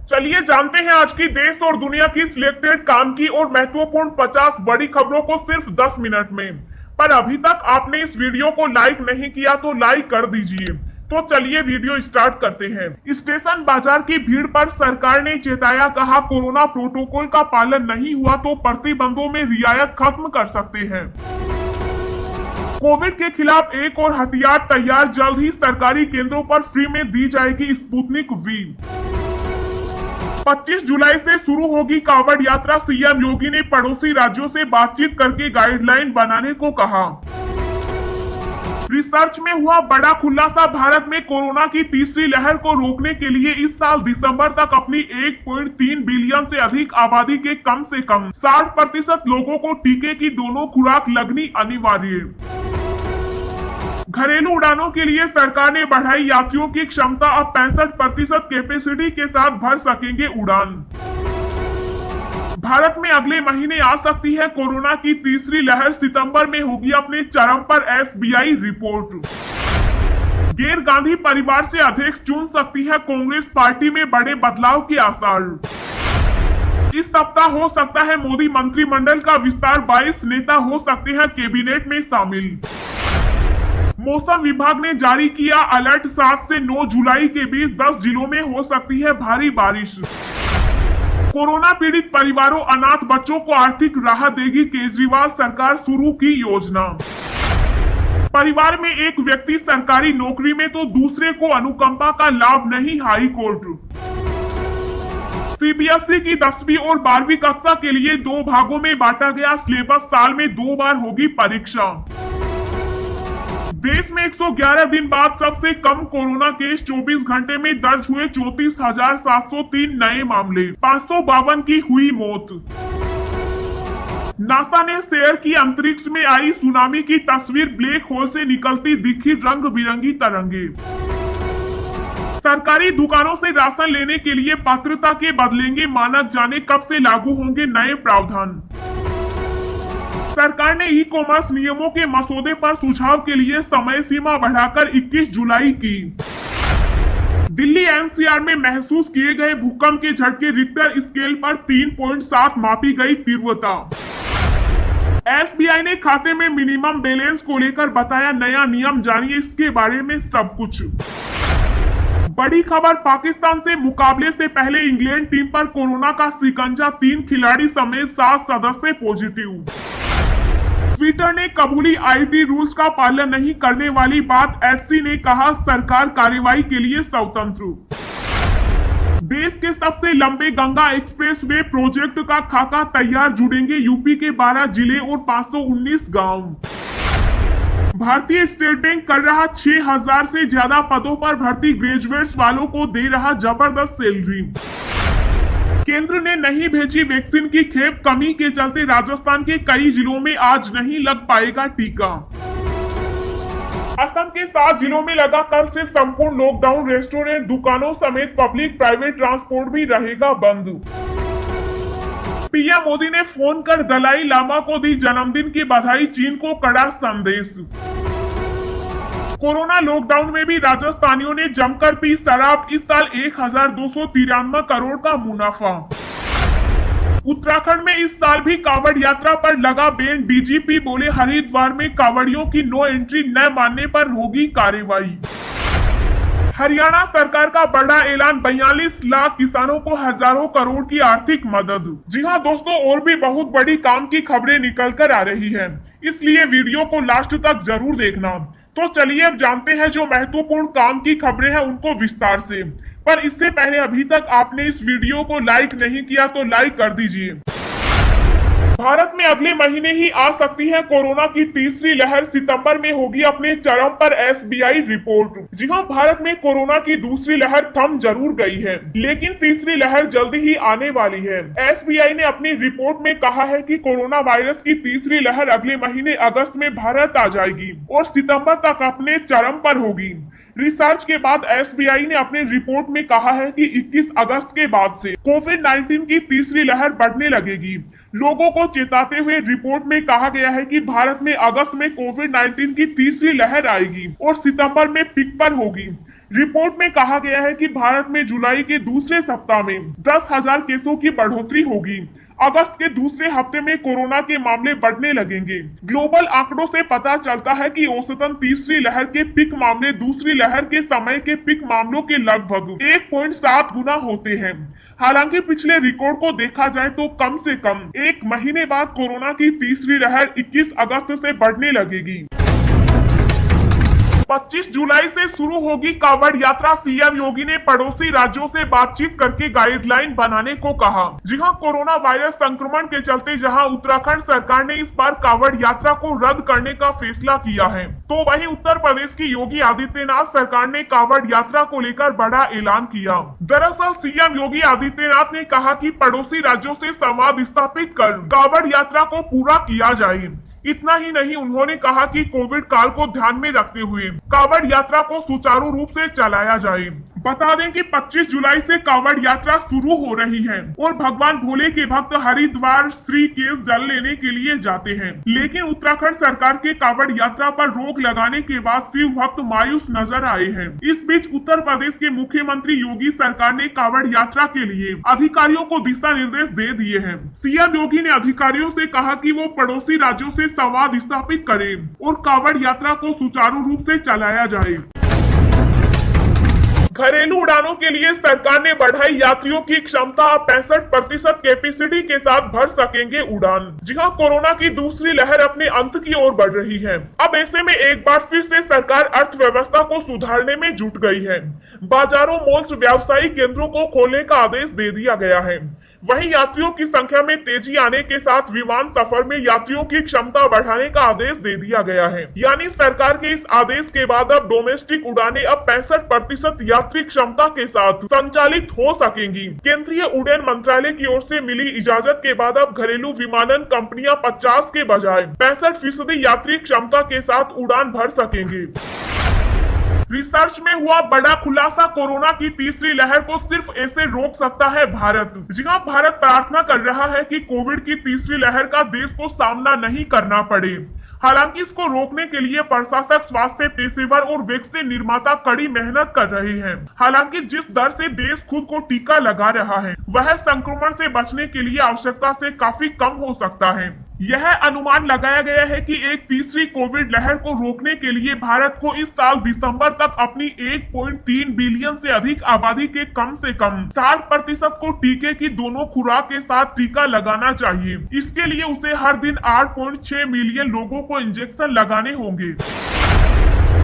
चलिए जानते हैं आज की देश और दुनिया की सिलेक्टेड काम की और महत्वपूर्ण 50 बड़ी खबरों को सिर्फ 10 मिनट में। पर अभी तक आपने इस वीडियो को लाइक नहीं किया तो लाइक कर दीजिए। तो चलिए वीडियो स्टार्ट करते हैं। स्टेशन बाजार की भीड़ पर सरकार ने चेताया, कहा कोरोना प्रोटोकॉल का पालन नहीं हुआ तो प्रतिबंधों में रियायत खत्म कर सकते हैं। कोविड के खिलाफ एक और हथियार तैयार, जल्द ही सरकारी केंद्रों पर फ्री में दी जाएगी स्पुतनिक वी। 25 जुलाई से शुरू होगी कांवड़ यात्रा, सीएम योगी ने पड़ोसी राज्यों से बातचीत करके गाइडलाइन बनाने को कहा। रिसर्च में हुआ बड़ा खुलासा, भारत में कोरोना की तीसरी लहर को रोकने के लिए इस साल दिसंबर तक अपनी 1.3 बिलियन से अधिक आबादी के कम से कम 60% लोगों को टीके की दोनों खुराक लगनी अनिवार्य। घरेलू उड़ानों के लिए सरकार ने बढ़ाई यात्रियों की क्षमता, अब 65% कैपेसिटी के साथ भर सकेंगे उड़ान। भारत में अगले महीने आ सकती है कोरोना की तीसरी लहर, सितंबर में होगी अपने चरम पर एसबीआई रिपोर्ट। गैर गांधी परिवार से अध्यक्ष चुन सकती है कांग्रेस, पार्टी में बड़े बदलाव के आसार। इस सप्ताह हो सकता है मोदी मंत्रिमंडल का विस्तार, 22 नेता हो सकते हैं कैबिनेट में शामिल। मौसम विभाग ने जारी किया अलर्ट, 7 से 9 जुलाई के बीच 10 जिलों में हो सकती है भारी बारिश। कोरोना पीड़ित परिवारों, अनाथ बच्चों को आर्थिक राहत देगी केजरीवाल सरकार, शुरू की योजना। परिवार में एक व्यक्ति सरकारी नौकरी में तो दूसरे को अनुकंपा का लाभ नहीं, हाई कोर्ट। सीबीएसई की 10वीं और 12वीं कक्षा के लिए 2 भागों में बांटा गया सिलेबस, साल में 2 बार होगी परीक्षा। देश में 111 दिन बाद सबसे कम कोरोना केस, 24 घंटे में दर्ज हुए 34,703 नए मामले, 552 की हुई मौत। नासा ने शेयर की अंतरिक्ष में आई सुनामी की तस्वीर, ब्लैक होल से निकलती दिखी रंग बिरंगी तरंगे। सरकारी दुकानों से राशन लेने के लिए पात्रता के बदलेंगे मानक, जाने कब से लागू होंगे नए प्रावधान। सरकार ने ई कॉमर्स नियमों के मसौदे पर सुझाव के लिए समय सीमा बढ़ाकर 21 जुलाई की। दिल्ली एनसीआर में महसूस किए गए भूकंप के झटके, रिक्टर स्केल पर 3.7 मापी गई तीव्रता। एसबीआई ने खाते में मिनिमम बैलेंस को लेकर बताया नया नियम, जानिए इसके बारे में सब कुछ। बड़ी खबर, पाकिस्तान से मुकाबले से पहले इंग्लैंड टीम पर कोरोना का शिकंजा, 3 खिलाड़ी समेत 7 सदस्य पॉजिटिव। ट्विटर ने कबूली आईटी रूल्स का पालन नहीं करने वाली बात, एचसी ने कहा सरकार कार्रवाई के लिए स्वतंत्र। देश के सबसे लंबे गंगा एक्सप्रेसवे प्रोजेक्ट का खाका तैयार, जुड़ेंगे यूपी के 12 जिले और 519 गांव। भारतीय स्टेट बैंक कर रहा 6,000 से ज्यादा पदों पर भर्ती, ग्रेजुएट्स वालों को दे रहा जबरदस्त सैलरी। केंद्र ने नहीं भेजी वैक्सीन की खेप, कमी के चलते राजस्थान के कई जिलों में आज नहीं लग पाएगा टीका। असम के 7 जिलों में लगा कल से संपूर्ण लॉकडाउन, रेस्टोरेंट, दुकानों समेत पब्लिक प्राइवेट ट्रांसपोर्ट भी रहेगा बंद। पीएम मोदी ने फोन कर दलाई लामा को दी जन्मदिन की बधाई, चीन को कड़ा संदेश। कोरोना लॉकडाउन में भी राजस्थानियों ने जमकर पी शराब, इस साल 1,293 करोड़ का मुनाफा। उत्तराखंड में इस साल भी कांवड़ यात्रा पर लगा बैन, डीजीपी बोले हरिद्वार में कांवड़ियों की नो एंट्री न मानने पर होगी कार्रवाई। हरियाणा सरकार का बड़ा ऐलान, 42 लाख किसानों को हजारों करोड़ की आर्थिक मदद। जी हाँ दोस्तों, और भी बहुत बड़ी काम की खबरें निकल कर आ रही है, इसलिए वीडियो को लास्ट तक जरूर देखना। तो चलिए अब जानते हैं जो महत्वपूर्ण काम की खबरें हैं उनको विस्तार से। पर इससे पहले अभी तक आपने इस वीडियो को लाइक नहीं किया तो लाइक कर दीजिए। भारत में अगले महीने ही आ सकती है कोरोना की तीसरी लहर, सितंबर में होगी अपने चरम पर एसबीआई रिपोर्ट। जी हाँ, भारत में कोरोना की दूसरी लहर थम जरूर गई है, लेकिन तीसरी लहर जल्दी ही आने वाली है। एसबीआई ने अपनी रिपोर्ट में कहा है कि कोरोना वायरस की तीसरी लहर अगले महीने अगस्त में भारत आ जाएगी और सितंबर तक अपने चरम पर होगी। रिसर्च के बाद एसबीआई ने अपनी रिपोर्ट में कहा है कि 21 अगस्त के बाद से कोविड-19 की तीसरी लहर बढ़ने लगेगी। लोगों को चेताते हुए रिपोर्ट में कहा गया है कि भारत में अगस्त में कोविड-19 की तीसरी लहर आएगी और सितंबर में पीक पर होगी। रिपोर्ट में कहा गया है कि भारत में जुलाई के दूसरे सप्ताह में 10,000 केसों की बढ़ोतरी होगी। अगस्त के दूसरे हफ्ते में कोरोना के मामले बढ़ने लगेंगे। ग्लोबल आंकड़ों से पता चलता है कि औसतन तीसरी लहर के पीक मामले दूसरी लहर के समय के पीक मामलों के लगभग 1.7 गुना होते हैं। हालांकि पिछले रिकॉर्ड को देखा जाए तो कम से कम एक महीने बाद कोरोना की तीसरी लहर 21 अगस्त से बढ़ने लगेगी। 25 जुलाई से शुरू होगी कांवड़ यात्रा। सीएम योगी ने पड़ोसी राज्यों से बातचीत करके गाइडलाइन बनाने को कहा। जी हां, कोरोना वायरस संक्रमण के चलते जहां उत्तराखंड सरकार ने इस बार कांवड़ यात्रा को रद्द करने का फैसला किया है, तो वहीं उत्तर प्रदेश की योगी आदित्यनाथ सरकार ने कांवड़ यात्रा को लेकर बड़ा ऐलान किया। दरअसल सीएम योगी आदित्यनाथ ने कहा कि पड़ोसी राज्यों से संवाद स्थापित कर कांवड़ यात्रा को पूरा किया जाए। इतना ही नहीं, उन्होंने कहा कि कोविड काल को ध्यान में रखते हुए कांवड़ यात्रा को सुचारू रूप से चलाया जाए। बता दें कि 25 जुलाई से कांवड़ यात्रा शुरू हो रही है और भगवान भोले के भक्त हरिद्वार ऋषिकेश जल लेने के लिए जाते हैं। लेकिन उत्तराखंड सरकार के कांवड़ यात्रा पर रोक लगाने के बाद शिव भक्त मायूस नजर आए हैं। इस बीच उत्तर प्रदेश के मुख्यमंत्री योगी सरकार ने कांवड़ यात्रा के लिए अधिकारियों को दिशा निर्देश दे दिए हैं। सीएम योगी ने अधिकारियों से कहा कि वो पड़ोसी राज्यों से संवाद स्थापित करें और कांवड़ यात्रा को सुचारू रूप से चलाया जाए। घरेलू उड़ानों के लिए सरकार ने बढ़ाई यात्रियों की क्षमता। 65% कैपेसिटी के साथ भर सकेंगे उड़ान। जी हां, कोरोना की दूसरी लहर अपने अंत की ओर बढ़ रही है। अब ऐसे में एक बार फिर से सरकार अर्थव्यवस्था को सुधारने में जुट गई है। बाजारों, मॉल्स, व्यावसायिक केंद्रों को खोलने का आदेश दे दिया गया है। वहीं यात्रियों की संख्या में तेजी आने के साथ विमान सफर में यात्रियों की क्षमता बढ़ाने का आदेश दे दिया गया है। यानी सरकार के इस आदेश के बाद अब डोमेस्टिक उड़ानें अब 65% यात्री क्षमता के साथ संचालित हो सकेंगी। केंद्रीय उड्डयन मंत्रालय की ओर से मिली इजाजत के बाद अब घरेलू विमानन कंपनियां 50 के बजाय 65% यात्री क्षमता के साथ उड़ान भर सकेंगे। रिसर्च में हुआ बड़ा खुलासा। कोरोना की तीसरी लहर को सिर्फ ऐसे रोक सकता है भारत। जी हां, भारत प्रार्थना कर रहा है कि कोविड की तीसरी लहर का देश को सामना नहीं करना पड़े। हालांकि इसको रोकने के लिए प्रशासक, स्वास्थ्य पेशेवर और वैक्सीन निर्माता कड़ी मेहनत कर रहे हैं। हालांकि जिस दर से देश खुद को टीका लगा रहा है, वह संक्रमण से बचने के लिए आवश्यकता से काफी कम हो सकता है। यह अनुमान लगाया गया है कि एक तीसरी कोविड लहर को रोकने के लिए भारत को इस साल दिसंबर तक अपनी 1.3 बिलियन से अधिक आबादी के कम से कम 60% को टीके की दोनों खुराक के साथ टीका लगाना चाहिए। इसके लिए उसे हर दिन 8.6 मिलियन लोगों को इंजेक्शन लगाने होंगे।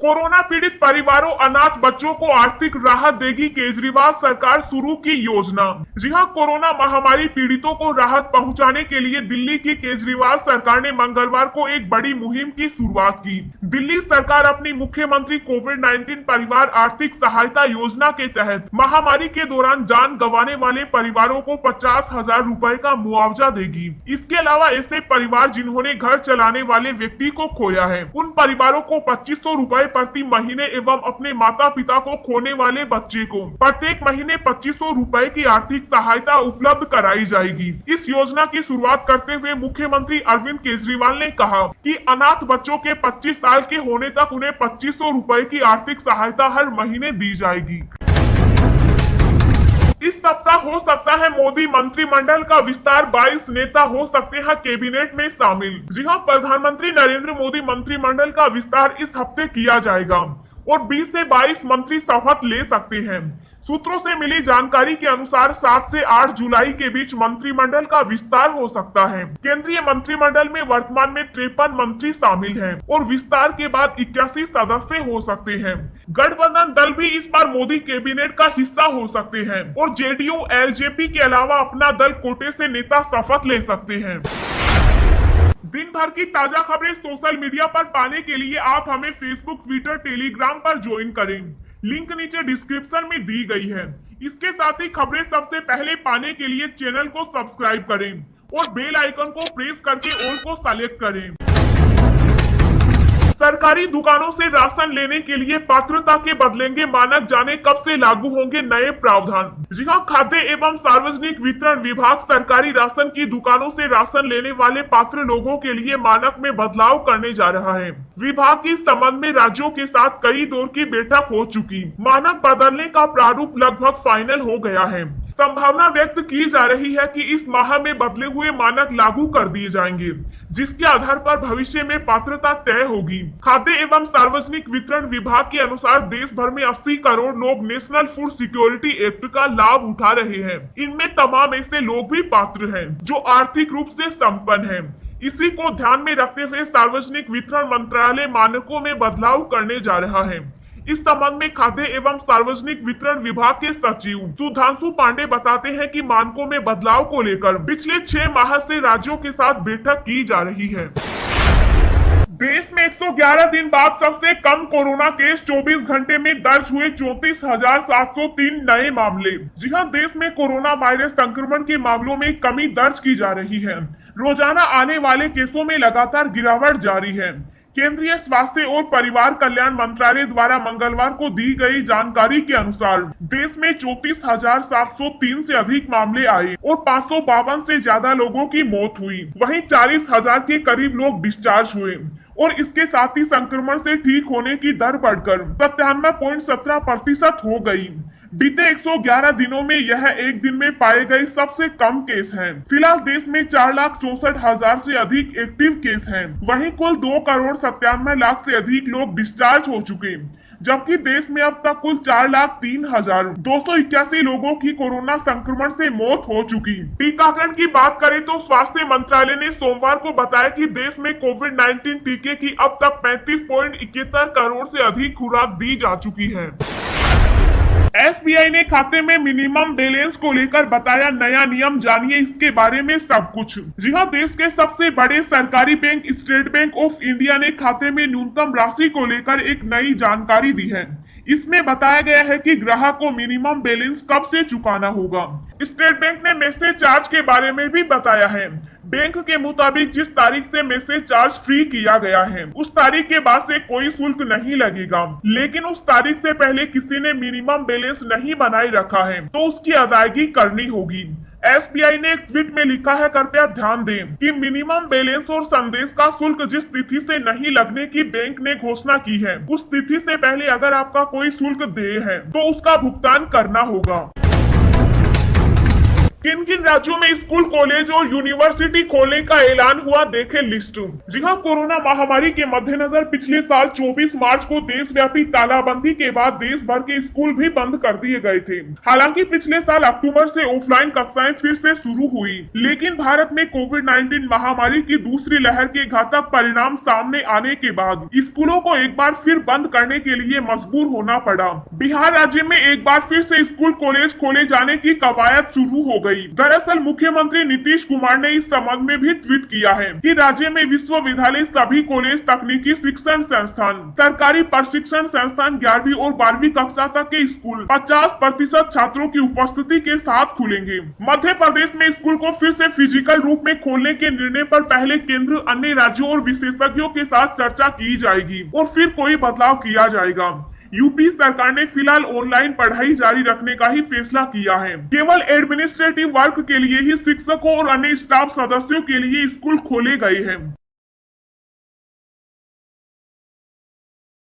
कोरोना पीड़ित परिवारों, अनाथ बच्चों को आर्थिक राहत देगी केजरीवाल सरकार। शुरू की योजना। जी हां, कोरोना महामारी पीड़ितों को राहत पहुंचाने के लिए दिल्ली की केजरीवाल सरकार ने मंगलवार को एक बड़ी मुहिम की शुरुआत की। दिल्ली सरकार अपनी मुख्यमंत्री कोविड-19 परिवार आर्थिक सहायता योजना के तहत महामारी के दौरान जान गंवाने वाले परिवारों को 50,000 रुपए का मुआवजा देगी। इसके अलावा ऐसे परिवार जिन्होंने घर चलाने वाले व्यक्ति को खोया है, उन परिवारों को 2500 रुपए प्रति महीने एवं अपने माता पिता को खोने वाले बच्चे को प्रत्येक महीने 2500 रुपए की आर्थिक सहायता उपलब्ध कराई जाएगी। इस योजना की शुरुआत करते हुए मुख्यमंत्री अरविंद केजरीवाल ने कहा कि अनाथ बच्चों के 25 साल के होने तक उन्हें 2500 रुपए की आर्थिक सहायता हर महीने दी जाएगी। इस सप्ताह हो सकता है मोदी मंत्रिमंडल का विस्तार। 22 नेता हो सकते हैं कैबिनेट में शामिल। जी हां, प्रधानमंत्री नरेंद्र मोदी मंत्रिमंडल का विस्तार इस हफ्ते किया जाएगा और 20 से 22 मंत्री शपथ ले सकते हैं। सूत्रों से मिली जानकारी के अनुसार 7 से 8 जुलाई के बीच मंत्रिमंडल का विस्तार हो सकता है। केंद्रीय मंत्रिमंडल में वर्तमान में 53 मंत्री शामिल हैं और विस्तार के बाद 81 सदस्य हो सकते हैं। गठबंधन दल भी इस बार मोदी कैबिनेट का हिस्सा हो सकते हैं और जेडीयू, एलजेपी के अलावा अपना दल कोटे से नेता शपथ ले सकते हैं। दिन भर की ताजा खबरें सोशल मीडिया पर पाने के लिए आप हमें फेसबुक, ट्विटर, टेलीग्राम पर ज्वाइन करें। लिंक नीचे डिस्क्रिप्शन में दी गई है। इसके साथ ही खबरें सबसे पहले पाने के लिए चैनल को सब्सक्राइब करें और बेल आइकन को प्रेस करके ऑल को सेलेक्ट करें। सरकारी दुकानों से राशन लेने के लिए पात्रता के बदलेंगे मानक, जाने कब से लागू होंगे नए प्रावधान। जी हां, खाद्य एवं सार्वजनिक वितरण विभाग सरकारी राशन की दुकानों से राशन लेने वाले पात्र लोगों के लिए मानक में बदलाव करने जा रहा है। विभाग की इस संबंध में राज्यों के साथ कई दौर की बैठक हो चुकी, मानक बदलने का प्रारूप लगभग फाइनल हो गया है। संभावना व्यक्त की जा रही है कि इस माह में बदले हुए मानक लागू कर दिए जाएंगे, जिसके आधार पर भविष्य में पात्रता तय होगी। खाद्य एवं सार्वजनिक वितरण विभाग के अनुसार देश भर में 80 करोड़ लोग नेशनल फूड सिक्योरिटी एक्ट का लाभ उठा रहे हैं। इनमें तमाम ऐसे लोग भी पात्र हैं जो आर्थिक रूप से संपन्न हैं। इसी को ध्यान में रखते हुए सार्वजनिक वितरण मंत्रालय मानकों में बदलाव करने जा रहा है। इस संबंध में खाद्य एवं सार्वजनिक वितरण विभाग के सचिव सुधांशु पांडे बताते हैं कि मानकों में बदलाव को लेकर पिछले 6 माह से राज्यों के साथ बैठक की जा रही है। देश में 111 दिन बाद सबसे कम कोरोना केस 24 घंटे में दर्ज हुए 34,703 नए मामले। जी हां, देश में कोरोना वायरस संक्रमण के मामलों में कमी दर्ज की जा रही है। रोजाना आने वाले केसों में लगातार गिरावट जारी है। केंद्रीय स्वास्थ्य और परिवार कल्याण मंत्रालय द्वारा मंगलवार को दी गई जानकारी के अनुसार देश में 34,703 से अधिक मामले आए और 552 से ज्यादा लोगों की मौत हुई। वहीं 40,000 के करीब लोग डिस्चार्ज हुए और इसके साथ ही संक्रमण से ठीक होने की दर बढ़कर 97.17% हो गई। बीते 111 दिनों में यह एक दिन में पाए गए सबसे कम केस हैं। फिलहाल देश में 4,64,000 से अधिक एक्टिव केस हैं। वहीं कुल 2,97,00,000 से अधिक लोग डिस्चार्ज हो चुके, जबकि देश में अब तक कुल 4,03,281 लोगों की कोरोना संक्रमण से मौत हो चुकी। टीकाकरण की बात करें तो स्वास्थ्य मंत्रालय ने सोमवार को बताया कि देश में कोविड-19 टीके की अब तक 35.71 करोड़ से अधिक खुराक दी जा चुकी है। एसबीआई ने खाते में मिनिमम बैलेंस को लेकर बताया नया नियम, जानिए इसके बारे में सब कुछ। जी हां, देश के सबसे बड़े सरकारी bank state bank of India ने खाते में न्यूनतम राशि को लेकर एक नई जानकारी दी है। इसमें बताया गया है कि ग्राहक को मिनिमम बैलेंस कब से चुकाना होगा। स्टेट बैंक ने मैसेज चार्ज के बारे में भी बताया है। बैंक के मुताबिक जिस तारीख से मैसेज चार्ज फ्री किया गया है, उस तारीख के बाद से कोई शुल्क नहीं लगेगा, लेकिन उस तारीख से पहले किसी ने मिनिमम बैलेंस नहीं बनाए रखा है तो उसकी अदायगी करनी होगी। एसबीआई ने एक ट्वीट में लिखा है, कृपया ध्यान दें कि मिनिमम बैलेंस और संदेश का शुल्क जिस तिथि से नहीं लगने की बैंक ने घोषणा की है, उस तिथि से पहले अगर आपका कोई शुल्क देय है तो उसका भुगतान करना होगा। किन किन राज्यों में स्कूल, कॉलेज और यूनिवर्सिटी खोलने का ऐलान हुआ, देखें लिस्ट। जी हां, कोरोना महामारी के मद्देनजर पिछले साल 24 मार्च को देशव्यापी तालाबंदी के बाद देश भर के स्कूल भी बंद कर दिए गए थे। हालांकि पिछले साल अक्टूबर से ऑफलाइन कक्षाएं फिर से शुरू हुई, लेकिन भारत में कोविड-19 महामारी की दूसरी लहर के घातक परिणाम सामने आने के बाद स्कूलों को एक बार फिर बंद करने के लिए मजबूर होना पड़ा। बिहार राज्य में एक बार फिर से स्कूल, कॉलेज खोले जाने की कवायद शुरू हो गई। दरअसल मुख्यमंत्री नीतीश कुमार ने इस संबंध में भी ट्वीट किया है कि राज्य में विश्वविद्यालय, सभी कॉलेज, तकनीकी शिक्षण संस्थान, सरकारी प्रशिक्षण संस्थान 11वीं और 12वीं कक्षा तक के स्कूल 50% छात्रों की उपस्थिति के साथ खुलेंगे। मध्य प्रदेश में स्कूल को फिर से फिजिकल रूप में खोलने के निर्णय पर पहले केंद्र, अन्य राज्यों और विशेषज्ञों के साथ चर्चा की जाएगी और फिर कोई बदलाव किया जाएगा। यूपी सरकार ने फिलहाल ऑनलाइन पढ़ाई जारी रखने का ही फैसला किया है। केवल एडमिनिस्ट्रेटिव वर्क के लिए ही शिक्षकों और अन्य स्टाफ सदस्यों के लिए स्कूल खोले गए हैं।